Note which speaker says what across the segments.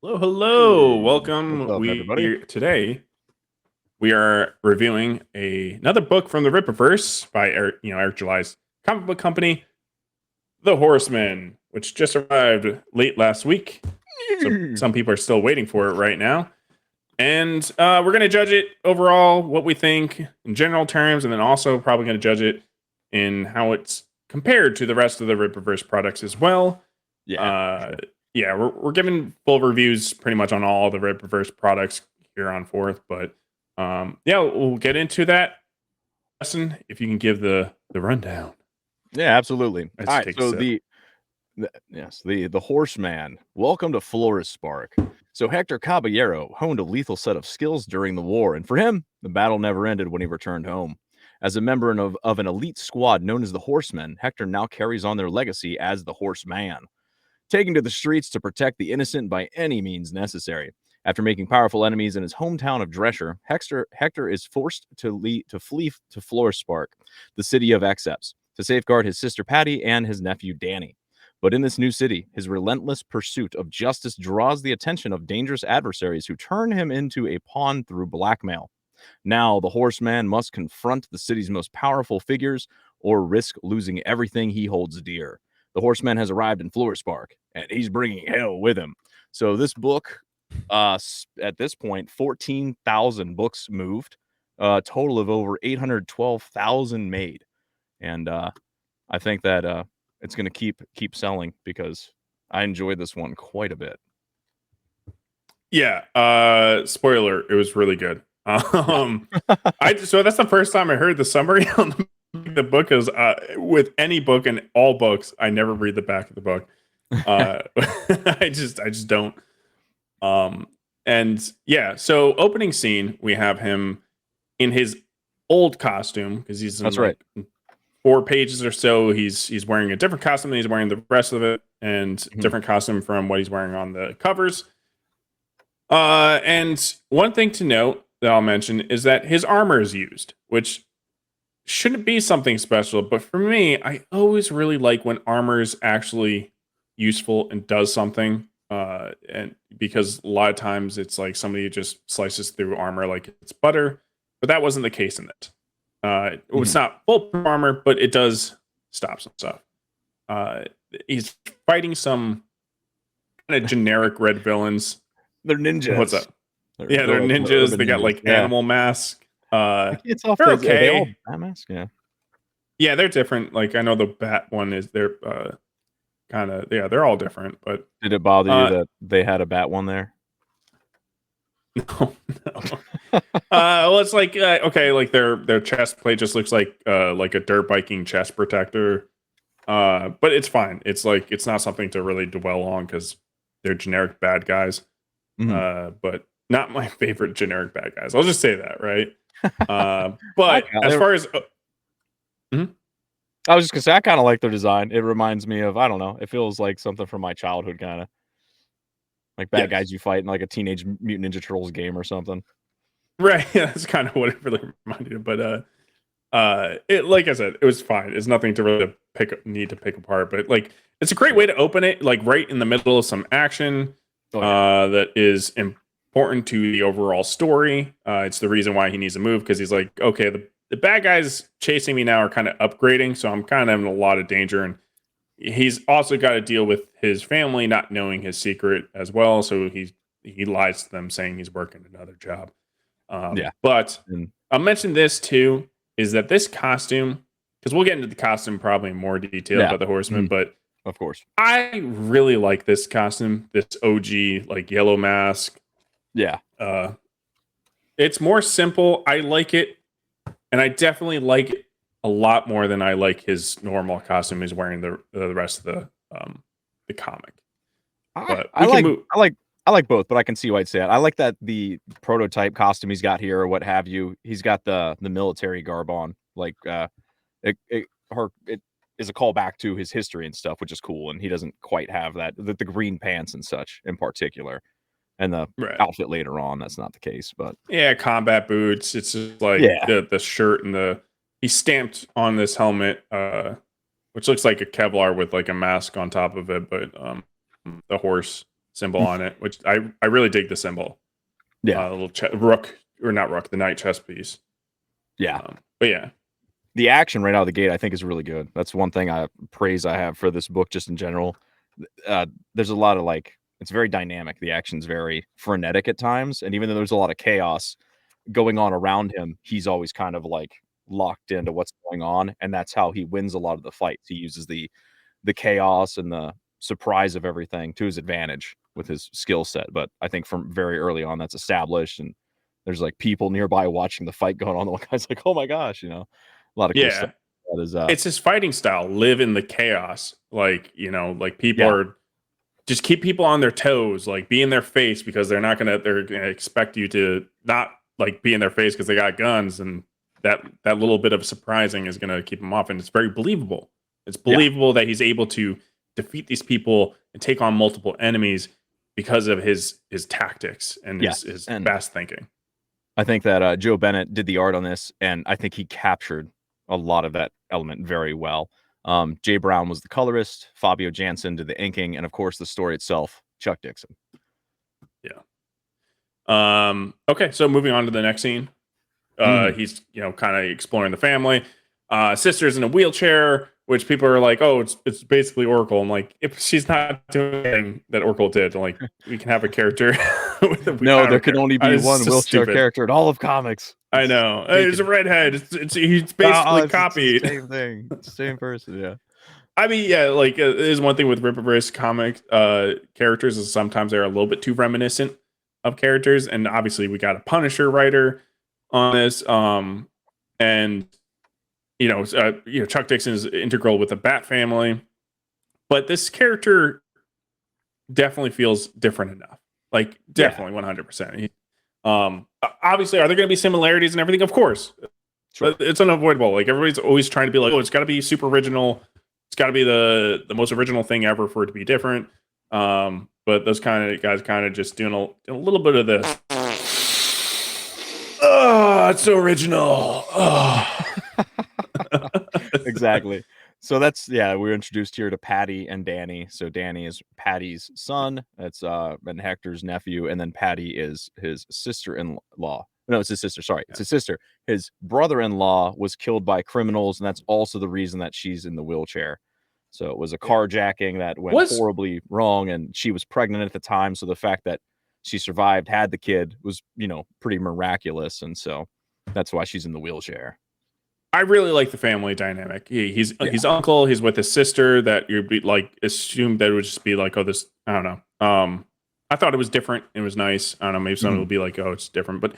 Speaker 1: Hello, hello.
Speaker 2: What's
Speaker 1: Welcome.
Speaker 2: up, everybody?
Speaker 1: Today we are reviewing another book from the Rippaverse by Eric July's comic book company, The Horseman, which just arrived late last week. So some people are still waiting for it right now. And we're going to judge it overall, what we think in general terms, and then also probably going to judge it in how it's compared to the rest of the Rippaverse products as well.
Speaker 2: Yeah, sure.
Speaker 1: Yeah, we're giving full reviews pretty much on all the Rippaverse products here on forth, but yeah, we'll get into that. Lesson, if you can give the rundown.
Speaker 2: Yeah, absolutely.
Speaker 1: Let's
Speaker 2: All right,
Speaker 1: take a
Speaker 2: so
Speaker 1: sip.
Speaker 2: the Horseman. Welcome to Florespark. So Hector Caballero honed a lethal set of skills during the war, and for him, the battle never ended when he returned home. As a member of an elite squad known as the Horsemen, Hector now carries on their legacy as the Horseman, taking to the streets to protect the innocent by any means necessary. After making powerful enemies in his hometown of Drescher, Hector is forced to flee to Florespark, the city of Exeps, to safeguard his sister Patty and his nephew Danny. But in this new city, his relentless pursuit of justice draws the attention of dangerous adversaries who turn him into a pawn through blackmail. Now, the Horseman must confront the city's most powerful figures or risk losing everything he holds dear. The Horseman has arrived in Florespark, and he's bringing hell with him. So this book, at this point, 14,000 books moved, total of over 812,000 made, and I think that it's going to keep selling because I enjoyed this one quite a bit.
Speaker 1: Yeah, spoiler, it was really good. So that's the first time I heard the summary on the book. Is with any book and all books, I never read the back of the book. I just don't. And yeah, so opening scene, we have him in his old costume because he's in
Speaker 2: That's right.
Speaker 1: 4 pages or so. He's wearing a different costume than he's wearing the rest of it, and different costume from what he's wearing on the covers. And one thing to note that I'll mention is that his armor is used, which shouldn't be something special, but for me, I always really like when armor is actually useful and does something. And because a lot of times it's like somebody just slices through armor like it's butter, but that wasn't the case in it. It's not full armor, but it does stop some stuff. He's fighting some kind of generic red villains.
Speaker 2: They're ninjas.
Speaker 1: What's up? They're ninjas. They got like animal mask.
Speaker 2: It's off.
Speaker 1: They're
Speaker 2: okay. Are they all
Speaker 1: okay.
Speaker 2: mask? Yeah.
Speaker 1: Yeah, they're different. Like I know the bat one is they're kind of they're all different. But
Speaker 2: did it bother you that they had a bat one there?
Speaker 1: No. Well, it's like okay, like their chest plate just looks like a dirt biking chest protector. But it's fine. It's like it's not something to really dwell on because they're generic bad guys. But not my favorite generic bad guys. I'll just say that, right? But as far as
Speaker 2: I was just gonna say, I kind of like their design. It reminds me of, I don't know, it feels like something from my childhood, kind of like bad guys you fight in like a Teenage Mutant Ninja Turtles game or something.
Speaker 1: Right, yeah, that's kind of what it really reminded me of. But it, like I said, it was fine. It's nothing to really need to pick apart. But like, it's a great way to open it, like right in the middle of some action. That is important to the overall story. It's the reason why he needs to move because he's like, okay, the bad guys chasing me now are kind of upgrading, so I'm kind of in a lot of danger. And he's also got to deal with his family not knowing his secret as well. So he lies to them saying he's working another job. But I'll mention this too, is that this costume, because we'll get into the costume probably in more detail about the Horseman, but
Speaker 2: of course,
Speaker 1: I really like this costume, this OG like yellow mask.
Speaker 2: Yeah.
Speaker 1: It's more simple. I like it, and I definitely like it a lot more than I like his normal costume he's wearing the rest of the comic. But
Speaker 2: I like both, but I can see why I'd say it. I like that the prototype costume he's got here or what have you. He's got the military garb on, like it is a callback to his history and stuff, which is cool. And he doesn't quite have that the green pants and such in particular, and the outfit later on. That's not the case, but
Speaker 1: yeah, combat boots. It's just like the shirt and he's stamped on this helmet, which looks like a Kevlar with like a mask on top of it, but the horse symbol on it, which I really dig the symbol.
Speaker 2: Yeah.
Speaker 1: A little rook, or not rook, the knight chess piece.
Speaker 2: Yeah.
Speaker 1: But yeah,
Speaker 2: the action right out of the gate, I think, is really good. That's one thing I have for this book, just in general. There's a lot of it's very dynamic. The action's very frenetic at times, and even though there's a lot of chaos going on around him, he's always kind of locked into what's going on, and that's how he wins a lot of the fights. He uses the chaos and the surprise of everything to his advantage with his skill set. But I think from very early on, that's established, and there's people nearby watching the fight going on. The one guy's like, "Oh my gosh," a lot of cool stuff. That is,
Speaker 1: it's his fighting style. Live in the chaos, people are just keep people on their toes, be in their face, because they're gonna expect you to not be in their face because they got guns, and that little bit of surprising is gonna keep them off. And it's very believable. It's believable that he's able to defeat these people and take on multiple enemies because of his tactics and his fast thinking.
Speaker 2: I think that Joe Bennett did the art on this, and I think he captured a lot of that element very well. Jay Brown was the colorist, Fabio Jansen did the inking, and of course the story itself, Chuck Dixon.
Speaker 1: Yeah. Okay, so moving on to the next scene. He's kind of exploring the family. Sister's in a wheelchair, which people are like, "Oh, it's basically Oracle." I'm if she's not doing anything that Oracle did, we can have a character.
Speaker 2: No, there can only be one wheelchair character in all of comics.
Speaker 1: I know. There's a redhead. He's basically copied.
Speaker 2: Same thing. Same person. Yeah.
Speaker 1: I mean, yeah. It is one thing with Rippaverse comic characters is sometimes they're a little bit too reminiscent of characters, and obviously we got a Punisher writer on this, and Chuck Dixon is integral with the Bat family, but this character definitely feels different enough. Definitely 100%. Obviously, are there going to be similarities and everything? Of course. Sure. It's unavoidable. Everybody's always trying to be it's got to be super original. It's got to be the most original thing ever for it to be different. But those kind of guys kind of just doing a little bit of this. Oh, it's so original. Oh.
Speaker 2: Exactly. So that's we're introduced here to Patty and Danny. So Danny is Patty's son. That's and Hector's nephew, and then Patty is his sister-in-law. No, it's his sister. Sorry, it's his sister. His brother-in-law was killed by criminals, and that's also the reason that she's in the wheelchair. So it was a carjacking that went horribly wrong, and she was pregnant at the time. So the fact that she survived, had the kid, was pretty miraculous, and so that's why she's in the wheelchair.
Speaker 1: I really like the family dynamic. He's uncle. He's with his sister. That you'd be assumed that it would just be this. I don't know. I thought it was different. It was nice. I don't know. Maybe someone will be oh, it's different. But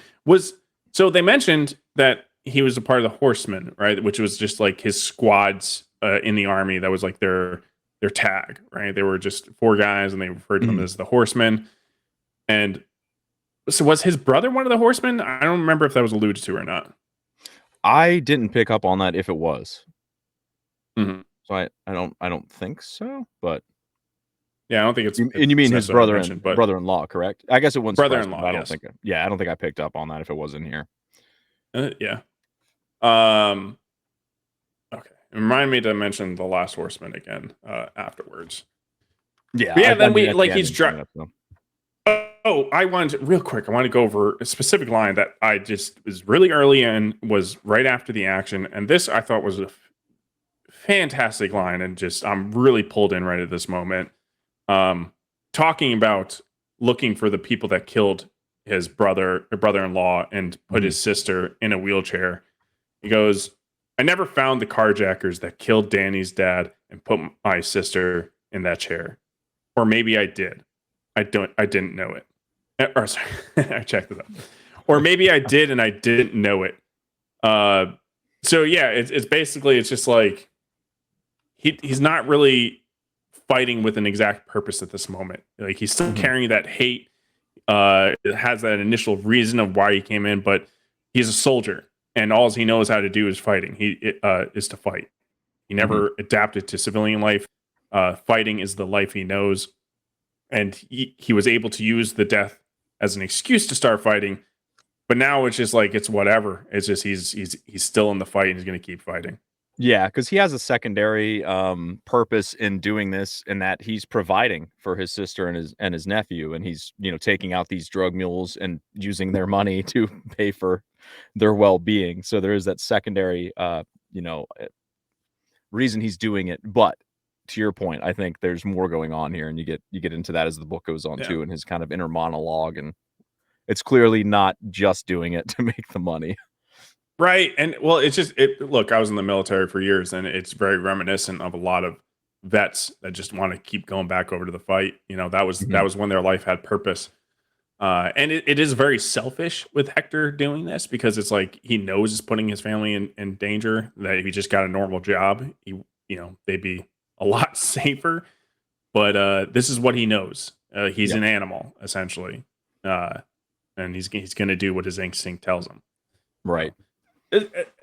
Speaker 1: so they mentioned that he was a part of the Horseman, right? Which was just his squads in the army. That was their tag, right? They were just 4 guys, and they referred to them as the Horsemen. And so was his brother one of the Horsemen? I don't remember if that was alluded to or not.
Speaker 2: I didn't pick up on that if it was.
Speaker 1: Mm-hmm.
Speaker 2: So I don't think so, but
Speaker 1: yeah, I don't think it's.
Speaker 2: And you mean his brother-in-law, correct? I guess it wouldn't.
Speaker 1: Brother-in-law.
Speaker 2: I don't think. I don't think I picked up on that if it was in here.
Speaker 1: Yeah. Okay. Remind me to mention the Last Horseman again afterwards.
Speaker 2: Yeah.
Speaker 1: But yeah. Then he's driving. Oh, I wanted to go over a specific line that I just was really early in, was right after the action. And this I thought was a fantastic line. And I'm really pulled in right at this moment. Talking about looking for the people that killed his brother-in-law and put his sister in a wheelchair. He goes, "I never found the carjackers that killed Danny's dad and put my sister in that chair. Or maybe I did. I didn't know it." Or sorry, I checked it out. Or maybe I did and I didn't know it. So yeah, it's basically, it's just he's not really fighting with an exact purpose at this moment. He's still carrying that hate. It has that initial reason of why he came in, but he's a soldier, and all he knows how to do is fighting. Is to fight. He never adapted to civilian life. Fighting is the life he knows. And he was able to use the death as an excuse to start fighting, but now it's just it's whatever. It's just he's still in the fight, and he's going to keep fighting.
Speaker 2: Yeah, because he has a secondary purpose in doing this, in that he's providing for his sister and his nephew, and he's, you know, taking out these drug mules and using their money to pay for their well-being. So there is that secondary you know, reason he's doing it. But to your point, I think there's more going on here, and you get into that as the book goes on too, and his kind of inner monologue, and it's clearly not just doing it to make the money.
Speaker 1: Right. And well, it's just look, I was in the military for years, and it's very reminiscent of a lot of vets that just want to keep going back over to the fight. You know, that was when their life had purpose. And it is very selfish with Hector doing this, because it's like he knows he's putting his family in danger, that if he just got a normal job, they'd be a lot safer. But this is what he knows. He's an animal, essentially. And he's going to do what his instinct tells him.
Speaker 2: Right.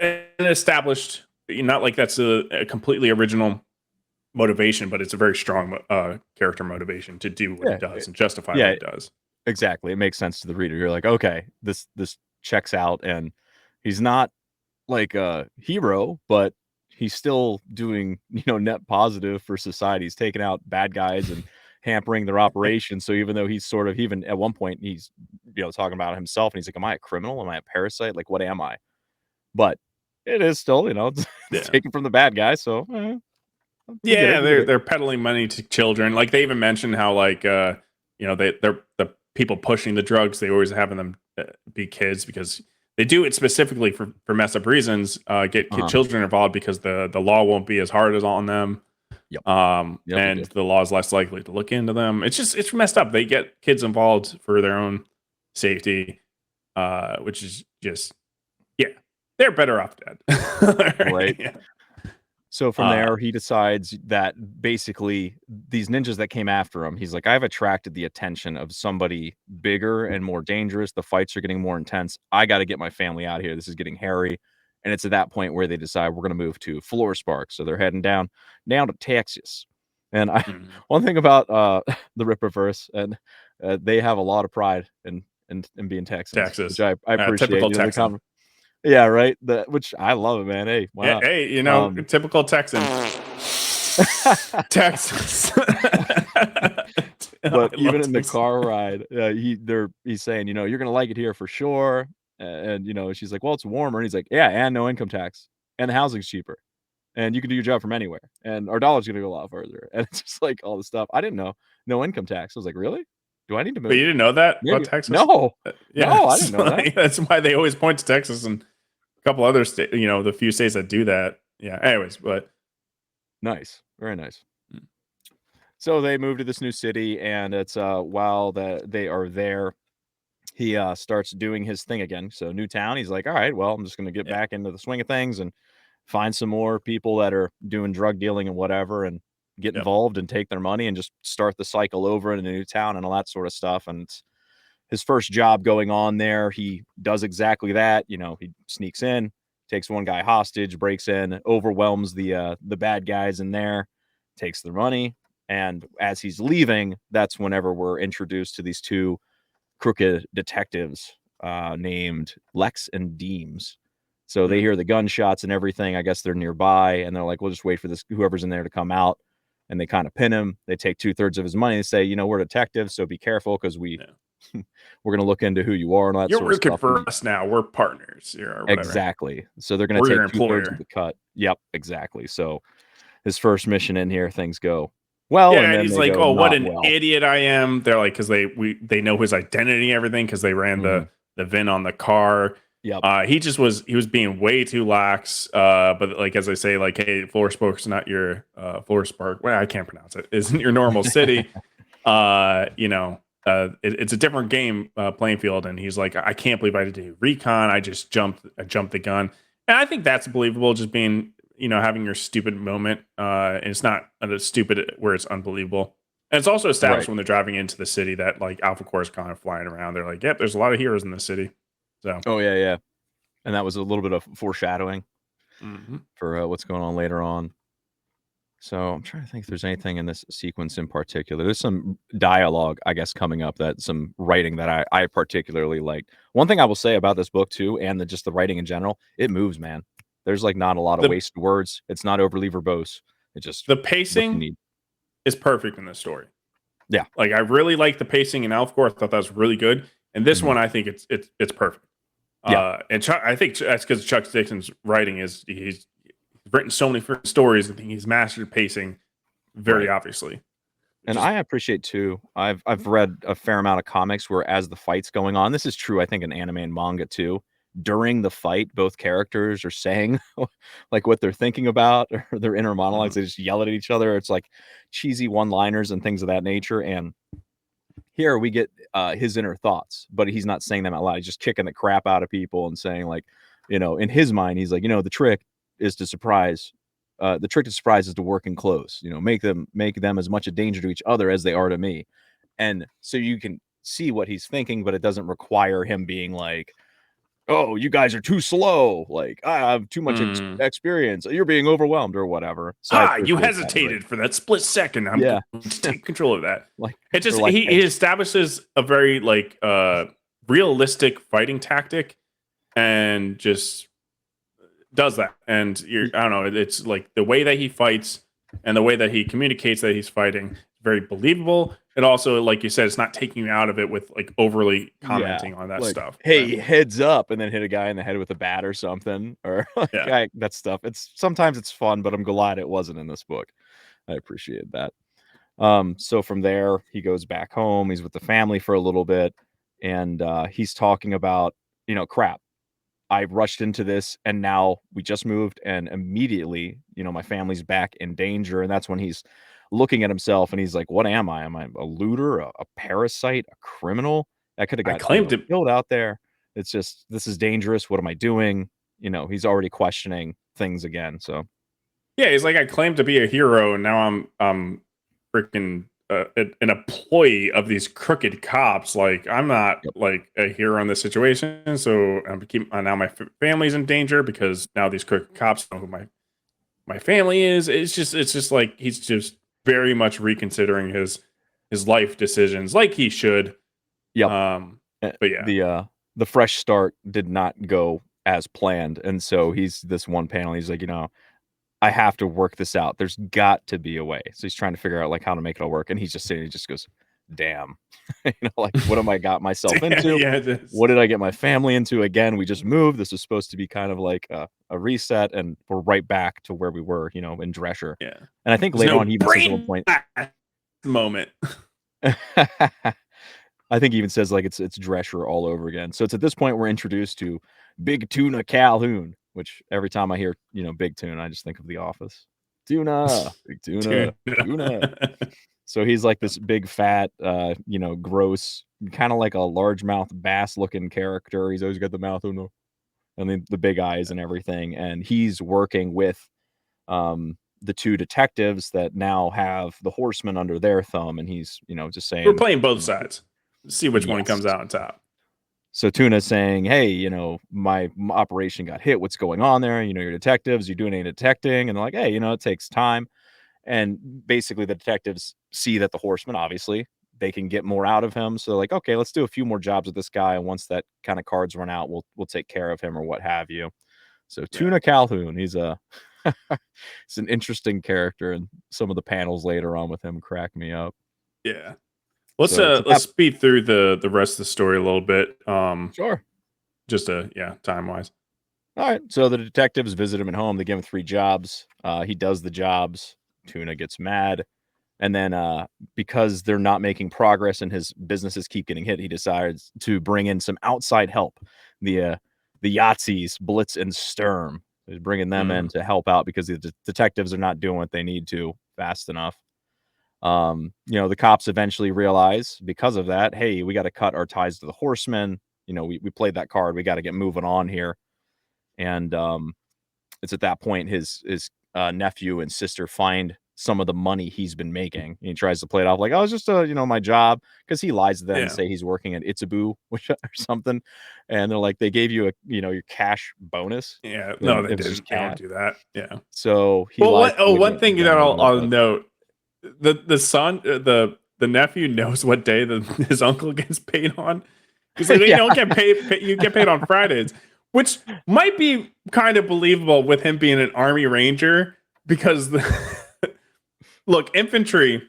Speaker 1: And established, not like that's a completely original motivation, but it's a very strong character motivation to do what he does and justify what he does.
Speaker 2: Exactly. It makes sense to the reader. You're like, okay, this checks out, and he's not like a hero, but he's still doing, you know, net positive for society. He's taking out bad guys and hampering their operations. So even though he's sort of, even at one point he's, you know, talking about himself, and he's like, am I a criminal? Am I a parasite? Like, what am I? But it is still, you know, it's taken from the bad guy. So
Speaker 1: they're peddling money to children. Like, they even mentioned how, like, they're the people pushing the drugs, they always having them be kids, because they do it specifically for messed up reasons. Get children involved because the law won't be as hard as on them. And the law is less likely to look into them. It's messed up. They get kids involved for their own safety, which is just, they're better off dead.
Speaker 2: Right. Yeah. So from there, he decides that basically these ninjas that came after him, he's like, I've attracted the attention of somebody bigger and more dangerous. The fights are getting more intense. I got to get my family out of here. This is getting hairy. And it's at that point where they decide we're going to move to Florespark. So they're heading down to Texas. And one thing about the Rippaverse, and they have a lot of pride in being Texans, which I appreciate.
Speaker 1: Typical Texan.
Speaker 2: Yeah, right. Which I love it, man. Hey, wow.
Speaker 1: Hey, typical Texan. Texas.
Speaker 2: But even in the car ride, he's saying, you're gonna like it here for sure. And she's like, well, it's warmer. And he's like, yeah, and no income tax, and the housing's cheaper, and you can do your job from anywhere, and our dollar's gonna go a lot further. And it's just like all this stuff. I didn't know. No income tax. I was like, really? Do I need to move?
Speaker 1: But you didn't know that about Texas?
Speaker 2: No. No, I didn't know that.
Speaker 1: That's why they always point to Texas and a couple other states, the few states that do that. Yeah. Anyways, but
Speaker 2: nice. Very nice. So they move to this new city, and it's while they are there, he starts doing his thing again. So new town. He's like, all right, well, I'm just going to get back into the swing of things and find some more people that are doing drug dealing and whatever, and get involved and take their money and just start the cycle over in a new town and all that sort of stuff. And it's his first job going on there. He does exactly that. He sneaks in, takes one guy hostage, breaks in, overwhelms the bad guys in there, takes their money. And as he's leaving, that's whenever we're introduced to these two crooked detectives named Lex and Deems. So they hear the gunshots and everything. I guess they're nearby, and they're like, we'll just wait for this, whoever's in there, to come out. And they kind of pin him. They take 2/3 of his money. They say, we're detectives, so be careful, because we're going to look into who you are and all that
Speaker 1: You're
Speaker 2: sort of stuff.
Speaker 1: You're working for us now. We're partners.
Speaker 2: Exactly. So they're going to take 2/3 of the cut. Yep, exactly. So his first mission in here, things go well.
Speaker 1: Yeah, and he's like, oh, what an idiot I am. They're like, because they know his identity and everything, because they ran the VIN on the car.
Speaker 2: Yep.
Speaker 1: He was being way too lax. But like, as I say, like, hey, Florespark's not your Florespark. Well, I can't pronounce it. Isn't your normal city. It's a different game playing field. And he's like, I can't believe I did do recon. I jumped the gun. And I think that's believable, just being, having your stupid moment. And it's not stupid where it's unbelievable. And it's also established when they're driving into the city that, like, Alpha Core is kind of flying around. They're like, yep, there's a lot of heroes in the city. So.
Speaker 2: Oh yeah. And that was a little bit of foreshadowing for what's going on later on. So I'm trying to think if there's anything in this sequence in particular. There's some dialogue, I guess, coming up, some writing that I particularly liked. One thing I will say about this book too, and just the writing in general, it moves, man. There's like not a lot of wasted words. It's not overly verbose. It just
Speaker 1: the pacing is perfect in this story.
Speaker 2: Yeah,
Speaker 1: like I really like the pacing in Alfcore. I thought that was really good. And this one, I think it's perfect. And Chuck, I think that's because Chuck Dixon's writing he's written so many stories. I think he's mastered pacing very obviously.
Speaker 2: And I appreciate too. I've read a fair amount of comics where as the fight's going on, this is true, I think, in anime and manga too. During the fight, both characters are saying like what they're thinking about or their inner monologues. They just yell at each other. It's like cheesy one-liners and things of that nature. And here we get his inner thoughts, but he's not saying them out loud. He's just kicking the crap out of people and saying, like, in his mind, he's like, the trick is to surprise. The trick to surprise is to work in close. Make them as much a danger to each other as they are to me. And so you can see what he's thinking, but it doesn't require him being like, oh, you guys are too slow. Like, I have too much experience. You're being overwhelmed or whatever. So
Speaker 1: you hesitated for that split second. I'm going to take control of that.
Speaker 2: Like,
Speaker 1: it just he establishes a very realistic fighting tactic and just does that. And I don't know. It's like the way that he fights and the way that he communicates that he's fighting, very believable. And also, like you said, it's not taking you out of it with like overly commenting on that stuff.
Speaker 2: Hey, heads up, and then hit a guy in the head with a bat or something, or that stuff. Sometimes it's fun, but I'm glad it wasn't in this book. I appreciate that. So from there, he goes back home. He's with the family for a little bit, and he's talking about, crap. I rushed into this, and now we just moved, and immediately, my family's back in danger, and that's when he's looking at himself and he's like, what am I? Am I a looter, a parasite, a criminal? That could have got killed out there. It's just, this is dangerous. What am I doing? He's already questioning things again. So
Speaker 1: yeah, he's like, I claim to be a hero, and now I'm freaking an employee of these crooked cops. Like, I'm not like a hero in this situation. So now my family's in danger because now these crooked cops know who my family is. It's just like he's just very much reconsidering his life decisions, like he should. But yeah,
Speaker 2: the fresh start did not go as planned, and so he's this one panel. He's like, I have to work this out. There's got to be a way. So he's trying to figure out like how to make it all work, and he's just sitting. He just goes, "Damn, like what am I got myself into? What did I get my family into again? We just moved. This is supposed to be kind of like a reset, and we're right back to where we were, in Drescher.
Speaker 1: Yeah,
Speaker 2: and I think later on he even says at one point
Speaker 1: moment.
Speaker 2: I think he even says like it's Drescher all over again. So it's at this point we're introduced to Big Tuna Calhoun, which every time I hear Big Tuna, I just think of The Office. Tuna, Big Tuna, Tuna. So he's like this big fat, gross, kind of like a largemouth bass looking character. He's always got the mouth and the big eyes and everything. And he's working with the two detectives that now have the Horseman under their thumb. And he's, just saying,
Speaker 1: we're playing both sides. See which one comes out on top.
Speaker 2: So Tuna's saying, hey, my operation got hit. What's going on there? You're detectives. You're doing any detecting? And they're like, hey, it takes time. And basically the detectives see that the Horseman, obviously, they can get more out of him. So they're like, okay, let's do a few more jobs with this guy. And once that kind of cards run out, we'll take care of him or what have you. So Tuna Calhoun, he's it's an interesting character. And some of the panels later on with him crack me up.
Speaker 1: Yeah. Let's speed through the rest of the story a little bit.
Speaker 2: Sure.
Speaker 1: Just time wise.
Speaker 2: All right. So the detectives visit him at home. They give him 3 jobs. He does the jobs. Tuna gets mad. And then because they're not making progress and his businesses keep getting hit, he decides to bring in some outside help. The Yahtzees, Blitz and Sturm. He's bringing them in to help out because the detectives are not doing what they need to fast enough. The cops eventually realize because of that, hey, we got to cut our ties to the Horsemen. We played that card. We got to get moving on here. And it's at that point his nephew and sister find some of the money he's been making. And he tries to play it off like, oh, it's just my job, because he lies to them and say he's working at Itzabu or something. And they're like, they gave you your cash bonus.
Speaker 1: Yeah, no, they didn't. They don't do that. Yeah.
Speaker 2: So he
Speaker 1: one thing that I'll note. The son, the nephew knows what day his uncle gets paid on, because you don't get paid. You get paid on Fridays. which might be kind of believable with him being an Army Ranger, because look, infantry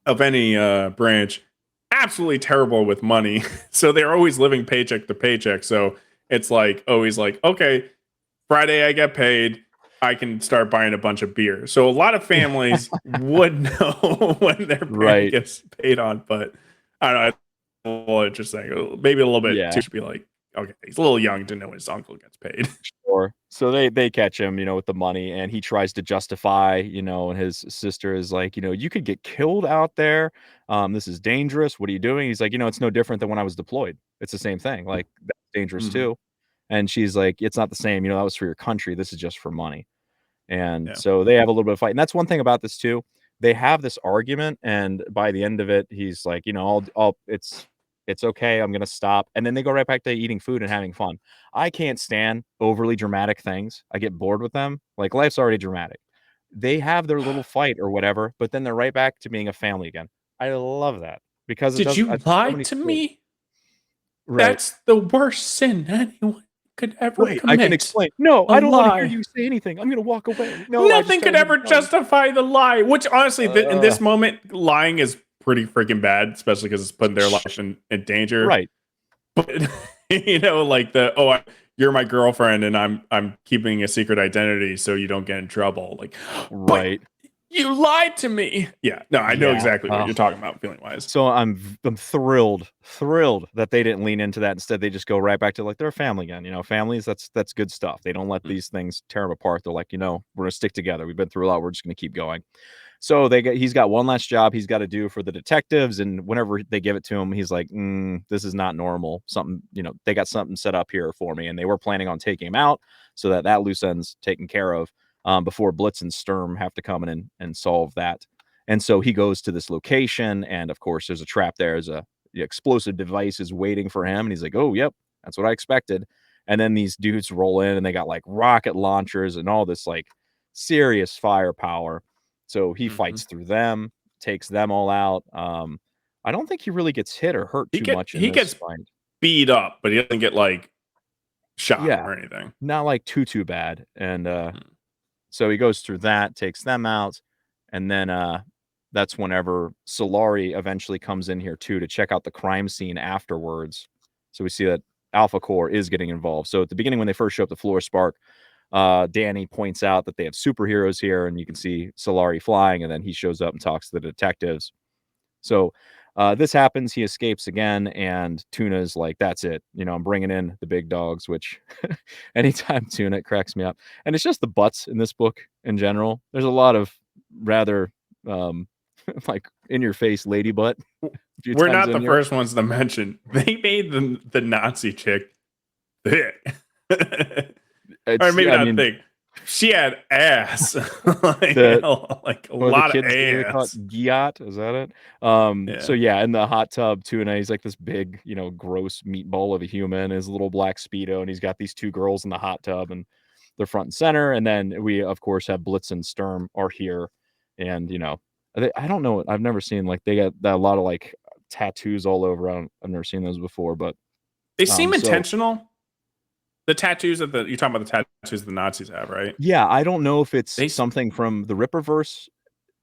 Speaker 1: of any branch, absolutely terrible with money. So they're always living paycheck to paycheck. So it's like always like, okay, Friday I get paid, I can start buying a bunch of beer. So a lot of families would know when their parent gets paid on, but I don't know. It's a little interesting. Maybe a little bit too, should be like, okay, he's a little young to know his uncle gets paid.
Speaker 2: Sure. So they catch him, with the money, and he tries to justify, and his sister is like, you could get killed out there. This is dangerous. What are you doing? He's like, it's no different than when I was deployed. It's the same thing. Like, that's dangerous too. And she's like, it's not the same. That was for your country. This is just for money. And so they have a little bit of fight. And that's one thing about this too. They have this argument, and by the end of it, he's like, it's okay. I'm going to stop. And then they go right back to eating food and having fun. I can't stand overly dramatic things. I get bored with them. Like, life's already dramatic. They have their little fight or whatever, but then they're right back to being a family again. I love that, because
Speaker 1: did you lie to me? Right. That's the worst sin anyone could ever commit.
Speaker 2: I can explain. No, I don't want to hear you say anything. I'm going to walk away. No,
Speaker 1: nothing could ever justify the lie, which honestly, in this moment, lying is pretty freaking bad, especially because it's putting their life in danger.
Speaker 2: Right.
Speaker 1: But like you're my girlfriend and I'm keeping a secret identity so you don't get in trouble. Like, right. You lied to me. Yeah. No, I know exactly what you're talking about feeling wise.
Speaker 2: So I'm thrilled that they didn't lean into that. Instead, they just go right back to like, they're a family again. Families, that's good stuff. They don't let these things tear them apart. They're like, we're going to stick together. We've been through a lot. We're just going to keep going. So he's got one last job he's got to do for the detectives. And whenever they give it to him, he's like, this is not normal. Something, they got something set up here for me. And they were planning on taking him out so that loose end's taken care of before Blitz and Sturm have to come in and solve that. And so he goes to this location. And of course, there's a trap there. There's the explosive device is waiting for him. And he's like, oh, yep, that's what I expected. And then these dudes roll in and they got like rocket launchers and all this like serious firepower. So he fights through them, takes them all out. I don't think he really gets hit or hurt too much.
Speaker 1: He gets beat up, but he doesn't get like shot or anything.
Speaker 2: Not like too bad. And so he goes through that, takes them out, and then that's whenever Solari eventually comes in here too to check out the crime scene afterwards. So we see that Alpha Corps is getting involved. So at the beginning, when they first show up to Florespark, Danny points out that they have superheroes here, and you can see Solari flying, and then he shows up and talks to the detectives. So this happens, he escapes again, and Tuna's like, that's it, I'm bringing in the big dogs, which anytime Tuna, it cracks me up. And it's just the butts in this book in general. There's a lot of rather like in your face lady butt.
Speaker 1: We're not the first ones to mention. They made the Nazi chick thick. Or maybe not thick. She had ass. like a lot of ass.
Speaker 2: Giat, is that it? So yeah, in the hot tub, Tuna, he's like this big, gross meatball of a human, his little black Speedo, and he's got these two girls in the hot tub, and they're front and center. And then we, of course, have Blitz and Sturm are here. And, I don't know. I've never seen, like, they got a lot of, like, tattoos all over. I've never seen those before, but.
Speaker 1: They seem intentional. The tattoos you're talking about the tattoos the Nazis have, right?
Speaker 2: Yeah, I don't know if it's something from the Rippaverse,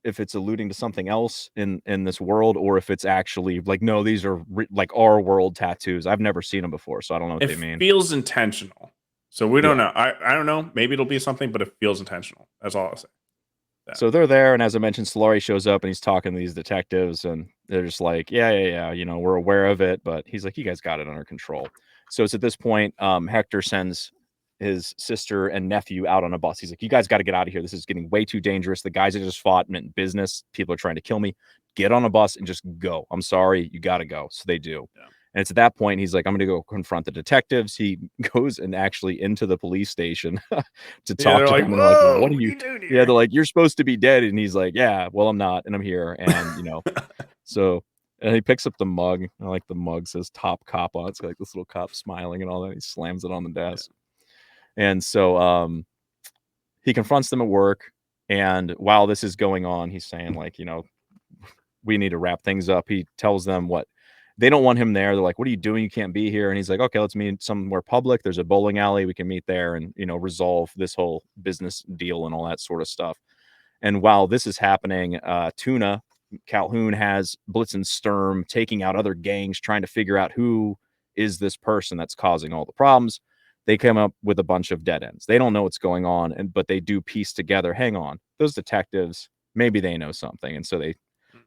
Speaker 2: if it's alluding to something else in this world, or if it's actually like, no, these are like our world tattoos. I've never seen them before, so I don't know what they mean.
Speaker 1: It feels intentional. So we don't know. I don't know. Maybe it'll be something, but it feels intentional. That's all I'll say.
Speaker 2: Yeah. So they're there, and as I mentioned, Solari shows up and he's talking to these detectives, and they're just like, yeah, we're aware of it, but he's like, you guys got it under control. So it's at this point, Hector sends his sister and nephew out on a bus. He's like, you guys got to get out of here. This is getting way too dangerous. The guys that just fought meant business. People are trying to kill me. Get on a bus and just go. I'm sorry. You got to go. So they do. Yeah. And it's at that point, he's like, I'm going to go confront the detectives. He goes and actually into the police station to talk to them. And like, what are you doing here? Yeah, they're like, you're supposed to be dead. And he's like, yeah, well, I'm not. And I'm here. And, so... And he picks up the mug. I like the mug says Top Cop on it. It's got like this little cop smiling and all that. He slams it on the desk. Yeah. And so he confronts them at work. And while this is going on, he's saying like, we need to wrap things up. He tells them what they don't want him there. They're like, what are you doing? You can't be here. And he's like, okay, let's meet somewhere public. There's a bowling alley. We can meet there and, resolve this whole business deal and all that sort of stuff. And while this is happening, Tuna Calhoun has Blitz and Sturm taking out other gangs, trying to figure out who is this person that's causing all the problems. They come up with a bunch of dead ends. They don't know what's going on, but they do piece together, hang on, those detectives, maybe they know something. And so they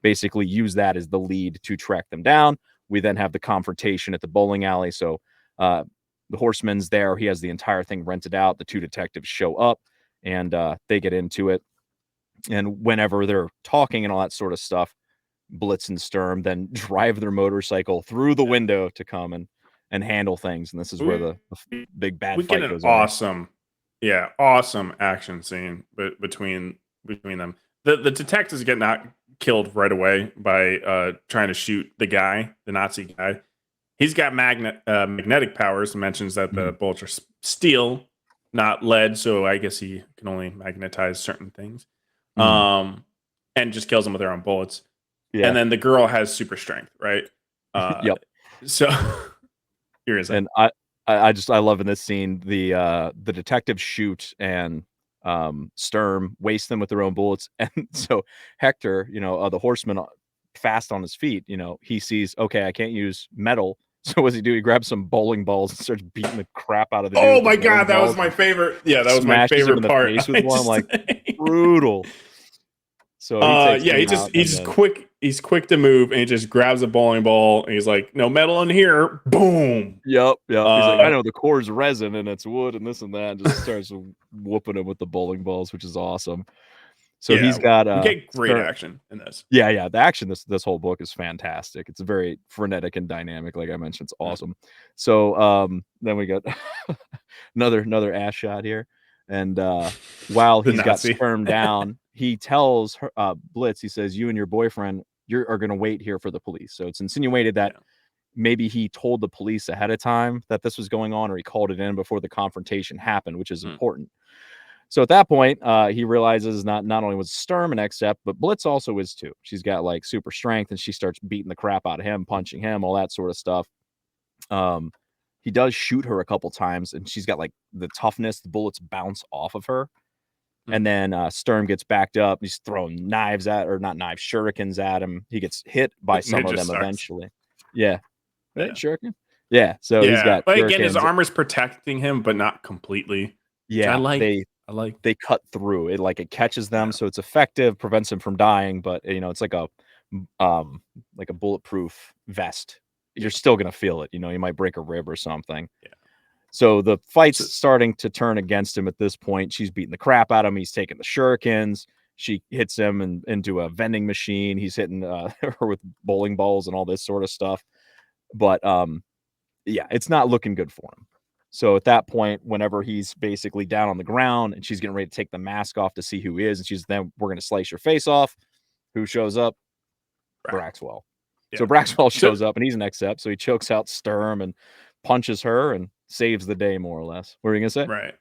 Speaker 2: basically use that as the lead to track them down. We then have the confrontation at the bowling alley. So the Horseman's there. He has the entire thing rented out. The two detectives show up and they get into it. And whenever they're talking and all that sort of stuff, Blitz and Sturm then drive their motorcycle through the window to come and handle things. And this is where the big bad fight goes on.
Speaker 1: Awesome action scene between them. The detectives get not killed right away by trying to shoot the Nazi guy. He's got magnetic powers. Mentions that the bullets are steel, not lead, so I guess he can only magnetize certain things. And just kills them with their own bullets. Yeah. And then the girl has super strength, right?
Speaker 2: Yep.
Speaker 1: So here is it.
Speaker 2: And I love in this scene the detectives shoot and Sturm waste them with their own bullets. And so Hector, the Horseman, fast on his feet, he sees, okay, I can't use metal. So what does he do? He grabs some bowling balls and starts beating the crap out of the dude.
Speaker 1: Oh my God, that was my favorite. Yeah, that was my favorite part.
Speaker 2: Face with one, like brutal. So
Speaker 1: he's quick. He's quick to move, and he just grabs a bowling ball, and he's like, "No metal in here!" Boom.
Speaker 2: Yep. He's like, "I know the core's resin, and it's wood, and this and that." And just starts whooping him with the bowling balls, which is awesome. So he's got
Speaker 1: great action in this.
Speaker 2: Yeah. The action this whole book is fantastic. It's very frenetic and dynamic, like I mentioned. It's awesome. So then we got another ass shot here, and while he's got Sperm down. He tells her, Blitz, he says, you and your boyfriend are going to wait here for the police. So it's insinuated that maybe he told the police ahead of time that this was going on, or he called it in before the confrontation happened, which is important. So at that point, he realizes not only was Sturm an accept, but Blitz also is too. She's got like super strength and she starts beating the crap out of him, punching him, all that sort of stuff. He does shoot her a couple times and she's got like the toughness, the bullets bounce off of her. And then Sturm gets backed up. He's throwing shurikens at him. He gets hit by some of them eventually. Yeah. Right, shuriken? Yeah. So he's got
Speaker 1: but again, his armor's protecting him, but not completely.
Speaker 2: Yeah. They cut through it, like it catches them, so it's effective, prevents them from dying, but it's like a bulletproof vest. You're still gonna feel it, you might break a rib or something. Yeah. So the fight's starting to turn against him at this point. She's beating the crap out of him. He's taking the shurikens. She hits him into a vending machine. He's hitting her with bowling balls and all this sort of stuff. But it's not looking good for him. So at that point, whenever he's basically down on the ground and she's getting ready to take the mask off to see who he is, and she's then, we're going to slice your face off. Who shows up? Braxwell. Yeah. So Braxwell shows up and he's an accept. So he chokes out Sturm and punches her and saves the day, more or less. What were you gonna say?
Speaker 1: Right.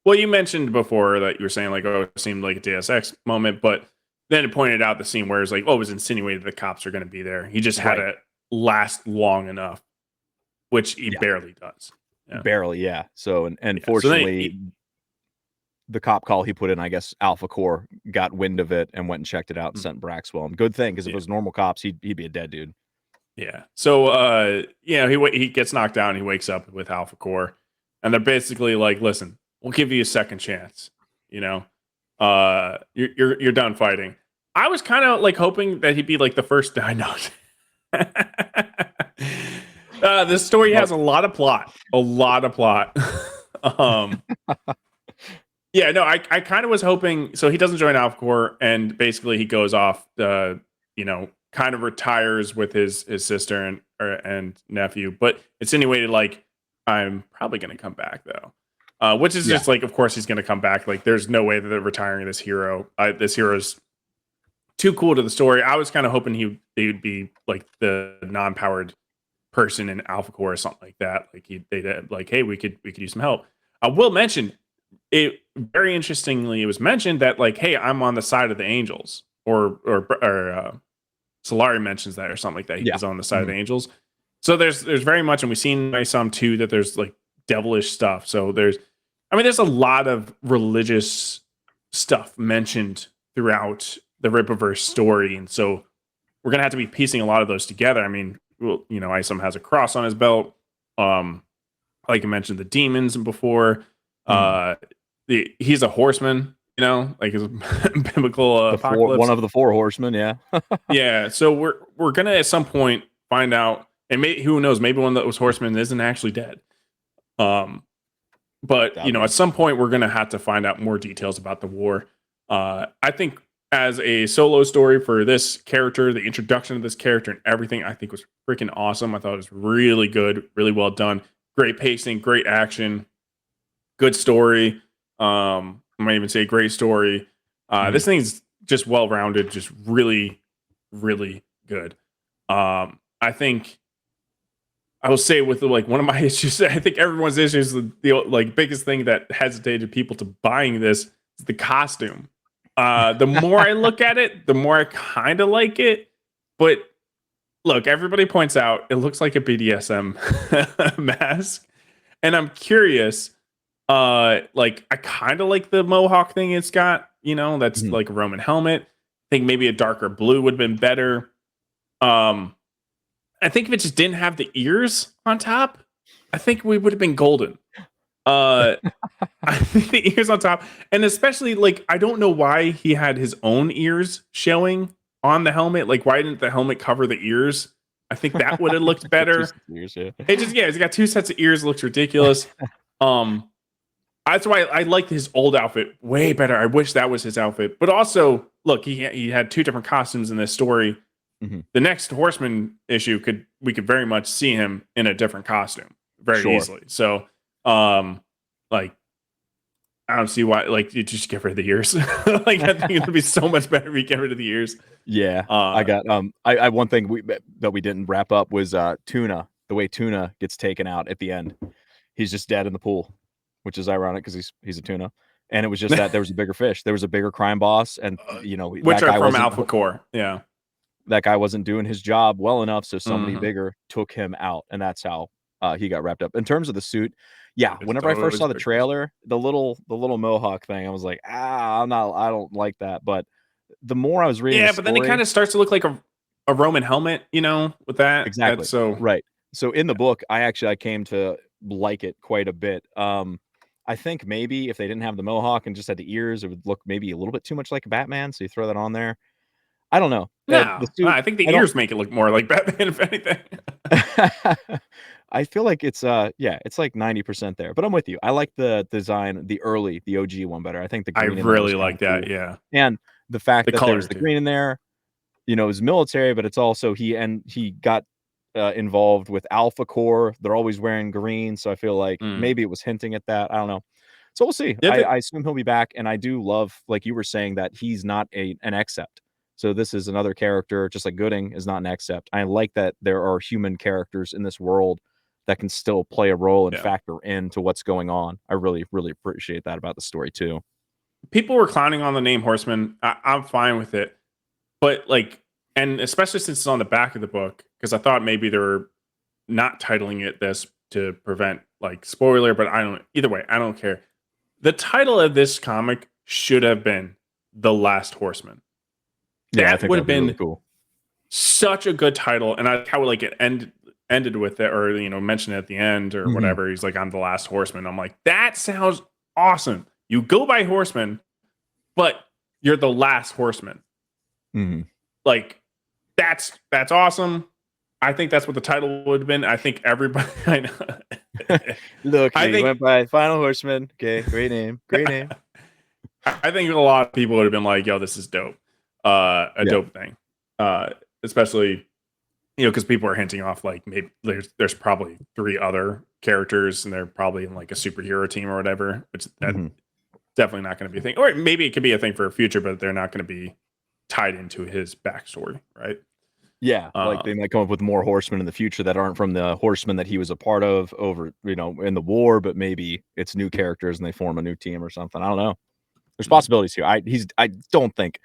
Speaker 1: Well, you mentioned before that you were saying like, it seemed like a Deus Ex moment, but then it pointed out the scene where it's like, it was insinuated the cops are going to be there. He just had to last long enough, which he barely does.
Speaker 2: Yeah. Barely, yeah. So and fortunately, the cop call he put in, I guess Alpha Corps got wind of it and went and checked it out and sent Braxwell. And good thing, because if it was normal cops, he'd be a dead dude.
Speaker 1: Yeah. So, he gets knocked down. And he wakes up with Alpha Corps, and they're basically like, "Listen, we'll give you a second chance. You're done fighting." I was kind of like hoping that he'd be like the first guy. No. This story has a lot of plot. I kind of was hoping. So he doesn't join Alpha Corps, and basically he goes off. Kind of retires with his sister and nephew, but insinuated like, I'm probably going to come back though, which is just like, of course he's going to come back. Like, there's no way that they're retiring this hero. This hero's too cool to the story. I was kind of hoping he would be like the non-powered person in Alpha Corps or something like that. Like they'd like, hey, we could use some help. I will mention it very interestingly. It was mentioned that like, hey, I'm on the side of the Angels, or Solari mentions that or something like that. He was on the side of the Angels. So there's very much, and we've seen by some too that there's like devilish stuff. So there's a lot of religious stuff mentioned throughout the Rippaverse story, and so we're gonna have to be piecing a lot of those together. I mean, well, Isom has a cross on his belt. Like I mentioned, the demons before. Uh, he's a horseman. Like his biblical apocalypse.
Speaker 2: One of the 4 horsemen. Yeah.
Speaker 1: Yeah. So we're gonna at some point find out, and who knows? Maybe one of those horsemen isn't actually dead. But at some point we're gonna have to find out more details about the war. I think as a solo story for this character, the introduction of this character and everything, I think was freaking awesome. I thought it was really good, really well done. Great pacing, great action, good story. I might even say great story. This thing's just well-rounded, just really, really good. I think I will say with like one of my issues, I think everyone's issues, the like biggest thing that hesitated people to buying this is the costume. The more I look at it, the more I kind of like it. But look, everybody points out it looks like a BDSM mask, and I'm curious. Like I kind of like the mohawk thing it's got. That's like a Roman helmet. I think maybe a darker blue would have been better. I think if it just didn't have the ears on top, I think we would have been golden. I think the ears on top, and especially like I don't know why he had his own ears showing on the helmet. Like, why didn't the helmet cover the ears? I think that would have looked better.
Speaker 2: Ears, yeah.
Speaker 1: It's got 2 sets of ears. It looks ridiculous. That's why I liked his old outfit way better. I wish that was his outfit. But also, look, he had 2 different costumes in this story. The next Horseman issue we could very much see him in a different costume very easily. So, like, I don't see why. Like, you just get rid of the ears. Like, I think it'd be so much better if we get rid of the ears.
Speaker 2: Yeah, I got I one thing that we didn't wrap up was Tuna. The way Tuna gets taken out at the end, he's just dead in the pool, which is ironic because he's a tuna. And it was just that there was a bigger fish. There was a bigger crime boss, and
Speaker 1: which are from Alpha Core. Yeah.
Speaker 2: That guy wasn't doing his job well enough, so somebody bigger took him out, and that's how he got wrapped up. In terms of the suit, yeah, whenever I first saw the trailer, the little mohawk thing, I was like, I don't like that. But the more I was reading,
Speaker 1: but then it kind of starts to look like a Roman helmet, with that.
Speaker 2: Exactly. Right. So in the book, I came to like it quite a bit. I think maybe if they didn't have the mohawk and just had the ears, it would look maybe a little bit too much like a Batman. So you throw that on there. I don't know.
Speaker 1: No, I think the ears make it look more like Batman, if anything.
Speaker 2: I feel like it's it's like 90% there, but I'm with you. I like the design, the OG one better. I think the green.
Speaker 1: I really like that, yeah.
Speaker 2: And the fact that there's the green in there, is military, but it's also he got involved with Alpha Core. They're always wearing green, so I feel like maybe it was hinting at that. I don't know. So we'll see. I assume he'll be back, and I do love, like you were saying, that he's not an accept. So this is another character, just like Gooding is not an accept. I like that there are human characters in this world that can still play a role and factor into what's going on. I really, really appreciate that about the story too.
Speaker 1: People were clowning on the name Horseman. I'm fine with it. But and especially since it's on the back of the book, because I thought maybe they were not titling it this to prevent spoiler, but either way, I don't care. The title of this comic should have been The Last Horseman.
Speaker 2: Yeah,
Speaker 1: that would have been
Speaker 2: really cool.
Speaker 1: Such a good title, and I like how it ended with it, or mentioned it at the end or whatever. He's like, "I'm the last horseman." I'm like, that sounds awesome. You go by Horseman, but you're the last horseman. Like that's awesome. I think that's what the title would have been. I think everybody. I know.
Speaker 2: Look, he went by Final Horseman. Okay, great name.
Speaker 1: I think a lot of people would have been like, "Yo, this is dope." Dope thing, especially because people are hinting off maybe there's probably 3 other characters and they're probably in a superhero team or whatever, which that's definitely not going to be a thing, or maybe it could be a thing for a future, but they're not going to be tied into his backstory, right?
Speaker 2: They might come up with more horsemen in the future that aren't from the Horseman that he was a part of over in the war, but maybe it's new characters and they form a new team or something. I don't know. There's possibilities here. I don't think.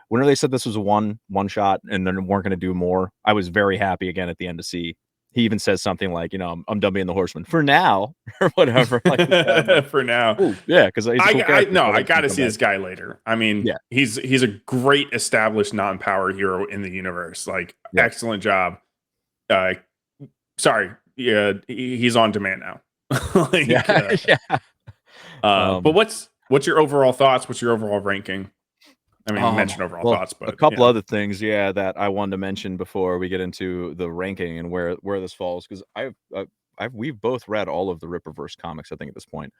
Speaker 2: Whenever they said this was a one shot and they weren't going to do more, I was very happy again at the end to see he even says something like, I'm done being the Horseman for now or whatever. Like,
Speaker 1: for now.
Speaker 2: ooh, yeah, because he's a cool character.
Speaker 1: I got to see this guy later. I mean,
Speaker 2: yeah,
Speaker 1: he's a great established non-power hero in the universe. Like, excellent job. Sorry, yeah, he's on demand now. Like,
Speaker 2: yeah.
Speaker 1: But what's your overall thoughts? What's your overall ranking? I mean, you mentioned overall thoughts, but
Speaker 2: a couple other things, that I wanted to mention before we get into the ranking and where this falls, because we've both read all of the Rippaverse comics, I think, at this point.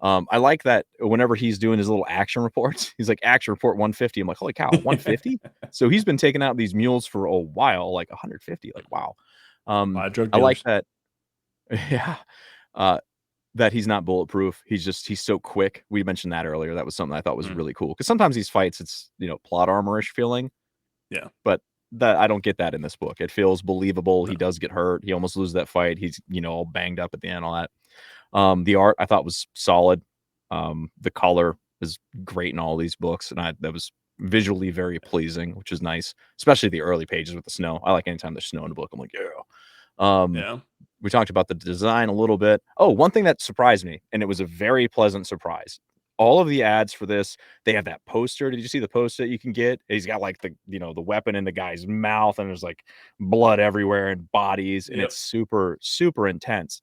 Speaker 2: I like that whenever he's doing his little action reports, he's like, action report 150. I'm like, holy cow, 150? So he's been taking out these mules for a while, like 150. Like, wow. I like that. Yeah. That he's not bulletproof. He's so quick. We mentioned that earlier. That was something I thought was really cool. Because sometimes these fights, it's, plot armor-ish feeling.
Speaker 1: Yeah.
Speaker 2: But that I don't get that in this book. It feels believable. No. He does get hurt. He almost loses that fight. He's, all banged up at the end, all that. The art I thought was solid. The color is great in all these books. And that was visually very pleasing, which is nice. Especially the early pages with the snow. I like anytime there's snow in a book. I'm like, yeah. We talked about the design a little bit. Oh, one thing that surprised me, and it was a very pleasant surprise. All of the ads for this, they have that poster. Did you see the poster that you can get? He's got like the weapon in the guy's mouth, and there's like blood everywhere and bodies, and it's super, super intense.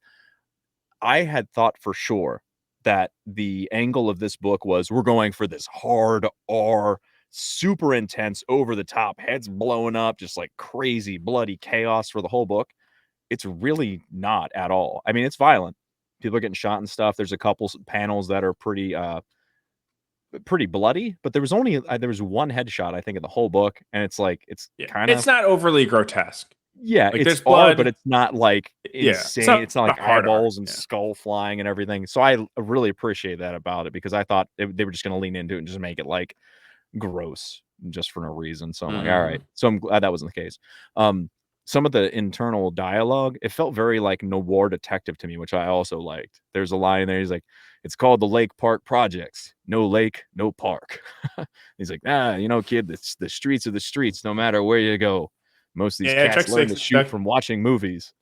Speaker 2: I had thought for sure that the angle of this book was, we're going for this hard R, super intense, over the top, heads blowing up, just like crazy bloody chaos for the whole book. It's really not at all. I mean, it's violent. People are getting shot and stuff. There's a couple panels that are pretty bloody, but there was one headshot, I think, in the whole book, and it's like it's
Speaker 1: not overly grotesque.
Speaker 2: Yeah,
Speaker 1: like,
Speaker 2: it's blood, but it's not like insane. It's not like eyeballs and skull flying and everything. So I really appreciate that about it, because I thought they were just going to lean into it and just make it like gross just for no reason. So I'm like, all right. So I'm glad that wasn't the case. Some of the internal dialogue, it felt very like noir detective to me, which I also liked. There's a line there. He's like, it's called the Lake Park Projects. No lake, no park. He's like, kid, the streets are the streets, no matter where you go. Most of these cats learn to shoot from watching movies.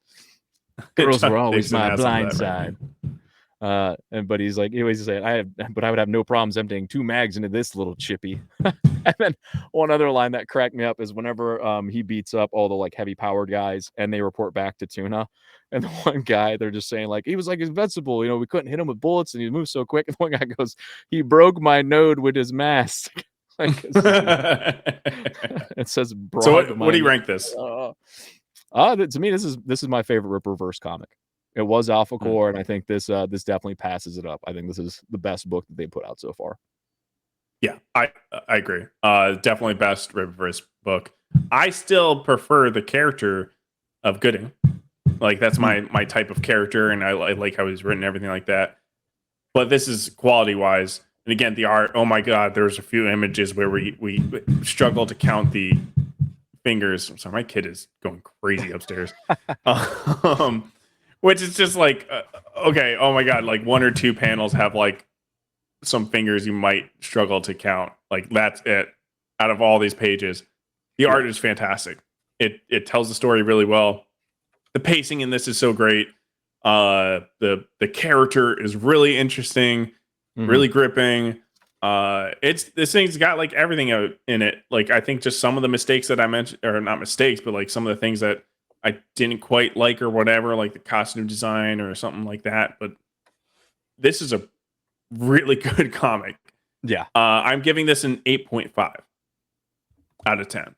Speaker 2: Girls were always my blind side. But he's like, he always said, I would have no problems emptying 2 mags into this little chippy. And then one other line that cracked me up is whenever he beats up all the like heavy powered guys and they report back to Tuna, and the one guy, they're just saying like, he was like invincible, we couldn't hit him with bullets and he moved so quick. And one guy goes, he broke my node with his mask. Like, it says,
Speaker 1: so what do you rank this?
Speaker 2: To me, this is my favorite Rippaverse comic. It was Alpha Core, and I think this definitely passes it up. I think this is the best book that they put out so far.
Speaker 1: Yeah, I agree. Definitely best Rippaverse book. I still prefer the character of Gooding. Like, that's my type of character, and I like how he's written, everything like that. But this is quality wise, and again, the art. Oh my God, there's a few images where we struggle to count the fingers. I'm sorry, my kid is going crazy upstairs. Which is just like, okay, oh my God, like 1 or 2 panels have like some fingers you might struggle to count. Like, that's it. Out of all these pages, the art is fantastic. It tells the story really well. The pacing in this is so great. The character is really interesting, really gripping. This thing's got like everything in it. Like, I think just some of the mistakes that I mentioned, or not mistakes, but like some of the things that I didn't quite like or whatever, like the costume design or something like that. But this is a really good comic.
Speaker 2: Yeah.
Speaker 1: I'm giving this an 8.5 out of 10.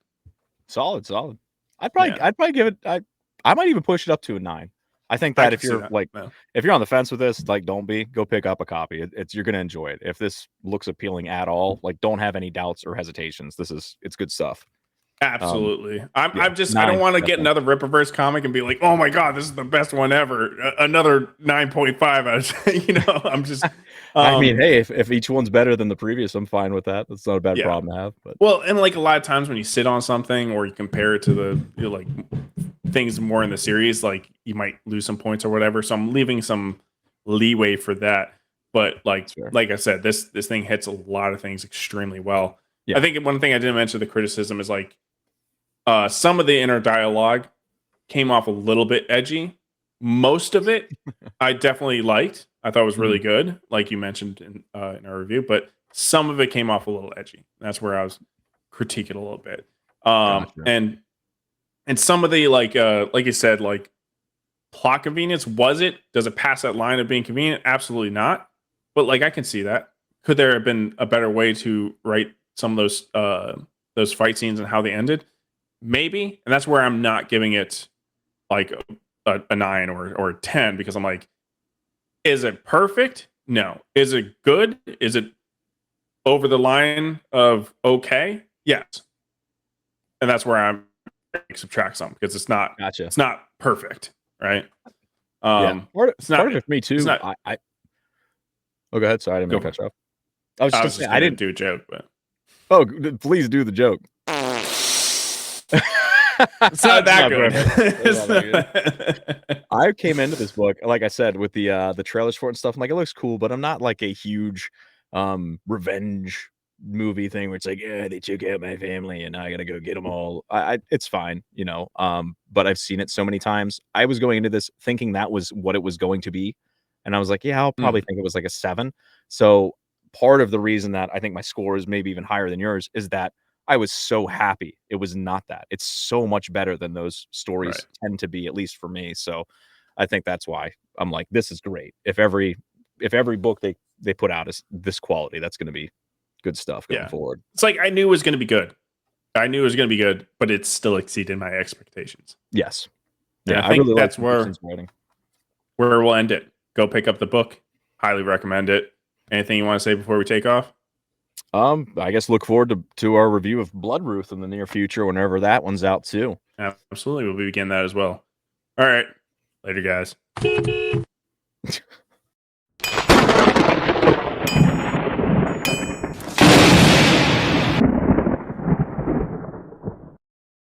Speaker 2: Solid. I'd probably give it, I might even push it up to a 9. I think that if you're on the fence with this, like, go pick up a copy. You're going to enjoy it. If this looks appealing at all, like, don't have any doubts or hesitations. It's good stuff.
Speaker 1: Absolutely. I don't want to get another Rippaverse comic and be like, oh my God, this is the best one ever. Another 9.5 out of, I'm just,
Speaker 2: I mean, hey, if each one's better than the previous, I'm fine with that. That's not a bad problem to have. But
Speaker 1: well, and like a lot of times when you sit on something or you compare it to the like things more in the series, like you might lose some points or whatever. So I'm leaving some leeway for that. But like I said, this thing hits a lot of things extremely well. Yeah. I think one thing I didn't mention, the criticism, is like, some of the inner dialogue came off a little bit edgy. Most of it, I definitely liked. I thought it was really good, like you mentioned in our review. But some of it came off a little edgy. That's where I was critiquing a little bit.
Speaker 2: Gotcha.
Speaker 1: And some of the like you said, like plot convenience. Does it pass that line of being convenient? Absolutely not. But like I can see that. Could there have been a better way to write some of those fight scenes and how they ended? Maybe. And that's where I'm not giving it like a 9 or a 10, because I'm like, is it perfect? No. Is it good? Is it over the line of okay? Yes. And that's where I'm subtract some, because it's not perfect, right?
Speaker 2: Part of it for me too.
Speaker 1: Not,
Speaker 2: oh, go ahead. Sorry, I didn't mean to cut you off. I was just
Speaker 1: I didn't do a joke, but
Speaker 2: please do the joke.
Speaker 1: It's not that good.
Speaker 2: I came into this book, like I said, with the trailers for it and stuff. I'm like, it looks cool, but I'm not like a huge revenge movie thing where it's like, yeah, they took out my family and I gotta go get them all. It's fine, you know. But I've seen it so many times. I was going into this thinking that was what it was going to be, and I was like, yeah, I'll probably think it was like a 7. So part of the reason that I think my score is maybe even higher than yours is that I was so happy it was not that. It's so much better than those stories tend to be, at least for me. So I think that's why I'm like, this is great. If every book they put out is this quality, that's going to be good stuff going forward.
Speaker 1: It's like I knew it was going to be good. I knew it was going to be good, but it still exceeded my expectations.
Speaker 2: Yes.
Speaker 1: Yeah, I think really that's where we'll end it. Go pick up the book. Highly recommend it. Anything you want to say before we take off?
Speaker 2: I guess look forward to our review of Bloodruth in the near future, whenever that one's out too.
Speaker 1: Absolutely. We'll begin that as well. All right. Later, guys.